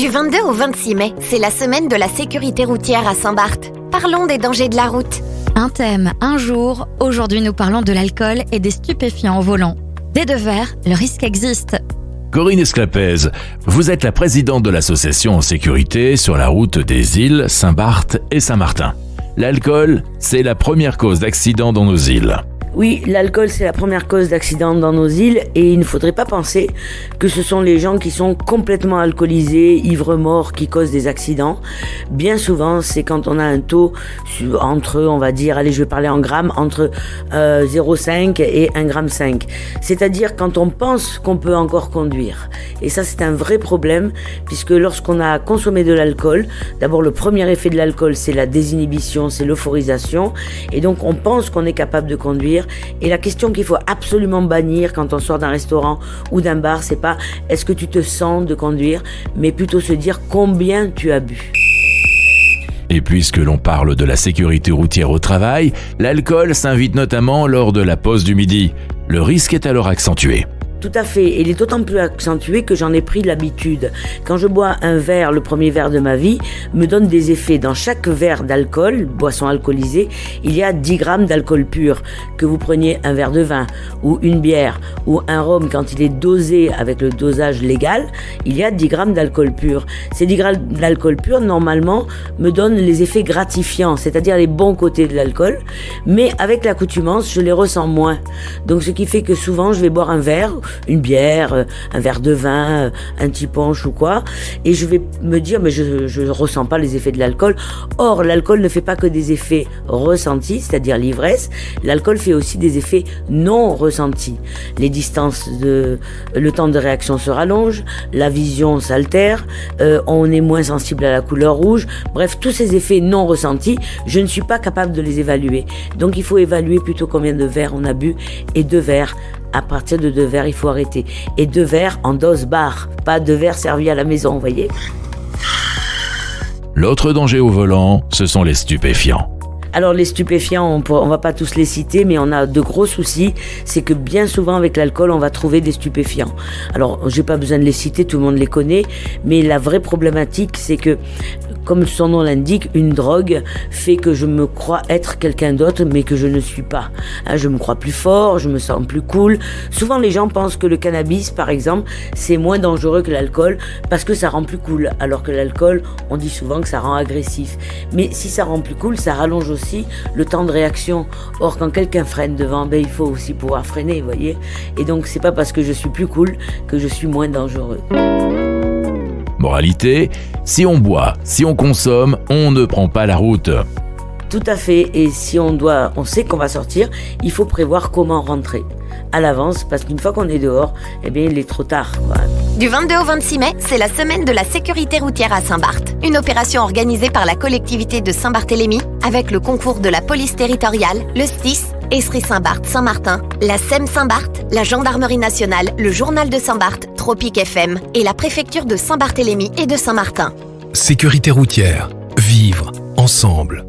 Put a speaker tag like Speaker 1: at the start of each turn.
Speaker 1: Du 22 au 26 mai, c'est la semaine de la sécurité routière à Saint-Barth. Parlons des dangers de la route.
Speaker 2: Un thème, un jour. Aujourd'hui, nous parlons de l'alcool et des stupéfiants au volant. Des deux verres, le risque existe.
Speaker 3: Corinne Esclapez, vous êtes la présidente de l'association en sécurité sur la route des îles Saint-Barth et Saint-Martin. L'alcool, c'est la première cause d'accident dans nos îles.
Speaker 4: Oui, l'alcool, c'est la première cause d'accident dans nos îles et il ne faudrait pas penser que ce sont les gens qui sont complètement alcoolisés, ivres-morts, qui causent des accidents. Bien souvent, c'est quand on a un taux entre, on va dire, allez, je vais parler en grammes, entre 0,5 et 1,5 g. C'est-à-dire quand on pense qu'on peut encore conduire. Et ça, c'est un vrai problème puisque lorsqu'on a consommé de l'alcool, d'abord le premier effet de l'alcool, c'est la désinhibition, c'est l'euphorisation. Et donc, on pense qu'on est capable de conduire. Et la question qu'il faut absolument bannir quand on sort d'un restaurant ou d'un bar, c'est pas est-ce que tu te sens de conduire, mais plutôt se dire combien tu as bu.
Speaker 3: Et puisque l'on parle de la sécurité routière au travail, l'alcool s'invite notamment lors de la pause du midi. Le risque est alors accentué.
Speaker 4: Tout à fait, et il est d'autant plus accentué que j'en ai pris l'habitude. Quand je bois un verre, le premier verre de ma vie, me donne des effets. Dans chaque verre d'alcool, boisson alcoolisée, il y a 10 grammes d'alcool pur. Que vous preniez un verre de vin, ou une bière, ou un rhum, quand il est dosé avec le dosage légal, il y a 10 grammes d'alcool pur. Ces 10 grammes d'alcool pur, normalement, me donnent les effets gratifiants, c'est-à-dire les bons côtés de l'alcool, mais avec l'accoutumance, je les ressens moins. Donc ce qui fait que souvent, je vais boire un verre, une bière, un verre de vin, un petit punch ou quoi, et je vais me dire mais je ressens pas les effets de l'alcool. Or l'alcool ne fait pas que des effets ressentis, c'est-à-dire l'ivresse, l'alcool fait aussi des effets non ressentis. Les distances le temps de réaction se rallonge, la vision s'altère, on est moins sensible à la couleur rouge, bref tous ces effets non ressentis, je ne suis pas capable de les évaluer. Donc il faut évaluer plutôt combien de verres on a bu, et 2 verres. À partir de 2 verres, il faut arrêter. Et 2 verres en dose bar, pas 2 verres servis à la maison, vous voyez.
Speaker 3: L'autre danger au volant, ce sont les stupéfiants.
Speaker 4: Alors les stupéfiants, on va pas tous les citer, mais on a de gros soucis, c'est que bien souvent avec l'alcool, on va trouver des stupéfiants. Alors j'ai pas besoin de les citer, tout le monde les connaît, mais la vraie problématique, c'est que, comme son nom l'indique, une drogue fait que je me crois être quelqu'un d'autre, mais que je ne suis pas. Je me crois plus fort, je me sens plus cool. Souvent les gens pensent que le cannabis, par exemple, c'est moins dangereux que l'alcool, parce que ça rend plus cool, alors que l'alcool, on dit souvent que ça rend agressif. Mais si ça rend plus cool, ça rallonge aussi le temps de réaction. Or, quand quelqu'un freine devant, il faut aussi pouvoir freiner, vous voyez. Et donc, c'est pas parce que je suis plus cool que je suis moins dangereux.
Speaker 3: Moralité, si on boit, si on consomme, on ne prend pas la route.
Speaker 4: Tout à fait. Et si on sait qu'on va sortir, il faut prévoir comment rentrer à l'avance, parce qu'une fois qu'on est dehors, il est trop tard, quoi.
Speaker 1: Du 22 au 26 mai, c'est la semaine de la sécurité routière à Saint-Barth. Une opération organisée par la collectivité de Saint-Barthélemy avec le concours de la police territoriale, le STIS, Estrie Saint-Barth Saint-Martin, la SEM Saint-Barth, la Gendarmerie nationale, le Journal de Saint-Barth, Tropique FM et la préfecture de Saint-Barthélemy et de Saint-Martin.
Speaker 5: Sécurité routière. Vivre ensemble.